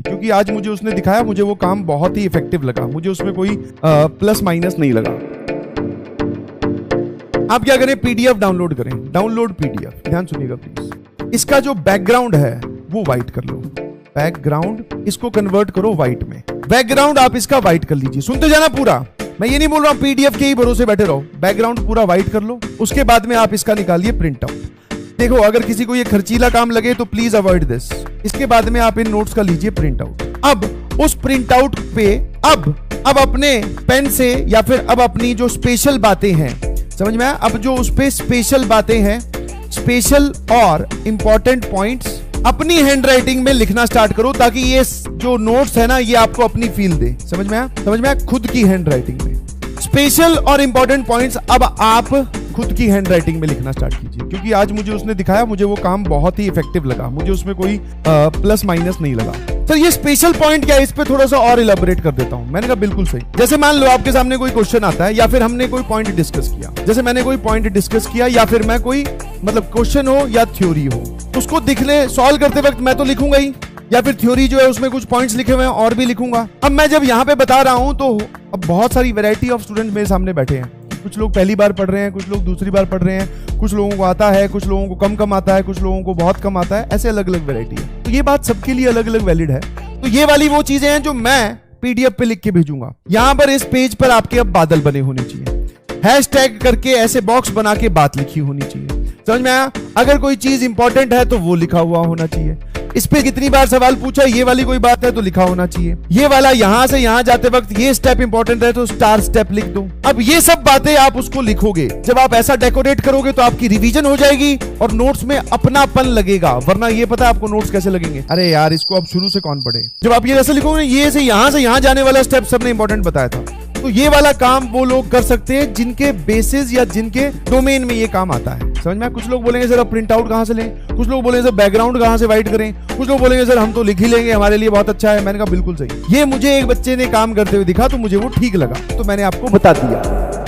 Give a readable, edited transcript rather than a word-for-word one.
क्योंकि आज मुझे उसने दिखाया, मुझे वो काम बहुत ही इफेक्टिव लगा, मुझे उसमें कोई प्लस माइनस नहीं लगा। आप क्या करें, पीडीएफ डाउनलोड करें, डाउनलोड पीडीएफ। ध्यान सुनिएगा प्लीज। इसका जो बैकग्राउंड है वो व्हाइट कर लो, बैकग्राउंड इसको कन्वर्ट करो व्हाइट में। बैकग्राउंड आप इसका व्हाइट कर लीजिए, सुनते जाना पूरा, मैं ये नहीं बोल रहा हूं पीडीएफ के ही भरोसे बैठे रहो। बैकग्राउंड पूरा व्हाइट कर लो, उसके बाद में आप इसका निकालिए प्रिंट आउट। देखो, अगर किसी को ये खर्चीला काम लगे तो प्लीज अवॉइड दिस। इसके बाद में आप इन नोट्स का लीजिए प्रिंट आउट। अब उस प्रिंट आउट पे अब अपने पेन से या फिर अब अपनी जो स्पेशल बातें हैं, समझ में आया, अब जो उस पे स्पेशल बातें हैं, स्पेशल और इंपॉर्टेंट पॉइंट्स अपनी हैंडराइटिंग में लिखना स्टार्ट करो, ताकि ये जो नोट्स है ना ये आपको अपनी फील दे। समझ में आया, खुद की हैंडराइटिंग में स्पेशल और इंपॉर्टेंट पॉइंट्स अब आप खुद की हैंडराइटिंग में लिखना स्टार्ट कीजिए। क्योंकि आज मुझे उसने दिखाया, मुझे वो काम बहुत ही इफेक्टिव लगा, मुझे उसमें कोई प्लस माइनस नहीं लगा। तो ये स्पेशल पॉइंट क्या है, इस पे थोड़ा सा और इलेबोरेट कर देता हूं। मैंने कहा बिल्कुल सही। जैसे मान लो आपके सामने कोई क्वेश्चन आता है, या फिर हमने कोई पॉइंट डिस्कस किया, जैसे मैंने कोई पॉइंट डिस्कस किया, या फिर मैं कोई मतलब क्वेश्चन हो या थ्योरी हो, उसको दिखने सॉल्व करते वक्त मैं तो लिखूंगा ही, या फिर थ्योरी जो है उसमें कुछ पॉइंट्स लिखे हुए हैं और भी लिखूंगा। अब मैं जब यहाँ पे बता रहा हूं तो अब बहुत सारी वैरायटी ऑफ स्टूडेंट मेरे सामने बैठे हैं। कुछ लोग पहली बार पढ़ रहे हैं, कुछ लोग दूसरी बार पढ़ रहे हैं, कुछ लोगों को आता है, कुछ लोगों को कम आता है, कुछ लोगों को बहुत कम आता है, ऐसे अलग अलग वैरायटी है। तो ये बात सबके लिए अलग अलग वैलिड है। तो ये वाली वो चीजें हैं जो मैं पीडीएफ पे लिख के भेजूंगा। यहां पर इस पेज पर आपके अब बादल बने होने चाहिए, हैशटैग करके ऐसे बॉक्स बना के बात लिखी होनी चाहिए। समझ में आया? अगर कोई चीज इंपॉर्टेंट है तो वो लिखा हुआ होना चाहिए। इस पे कितनी बार सवाल पूछा, ये वाली कोई बात है तो लिखा होना चाहिए। ये वाला यहां से यहां जाते वक्त ये स्टेप इंपॉर्टेंट है तो स्टार स्टेप लिख दो। अब ये सब बातें आप उसको लिखोगे, जब आप ऐसा डेकोरेट करोगे तो आपकी रिवीजन हो जाएगी और नोट्स में अपनापन लगेगा। वरना ये पता है आपको नोट्स कैसे लगेंगे, अरे यार इसको अब शुरू से कौन पढ़े। जब आप ये ऐसे लिखोगे, ये से यहां जाने वाला स्टेप सबने इंपॉर्टेंट बताया था, तो ये वाला काम वो लोग कर सकते हैं जिनके बेसिस या जिनके डोमेन में ये काम आता है। समझ में? कुछ लोग बोलेंगे सर अब प्रिंट आउट कहां से लें, कुछ लोग बोलेंगे सर बैकग्राउंड कहां से वाइट करें, कुछ लोग बोलेंगे सर हम तो लिख ही लेंगे, हमारे लिए बहुत अच्छा है। मैंने कहा बिल्कुल सही। ये मुझे एक बच्चे ने काम करते हुए दिखा तो मुझे वो ठीक लगा, तो मैंने आपको बता दिया।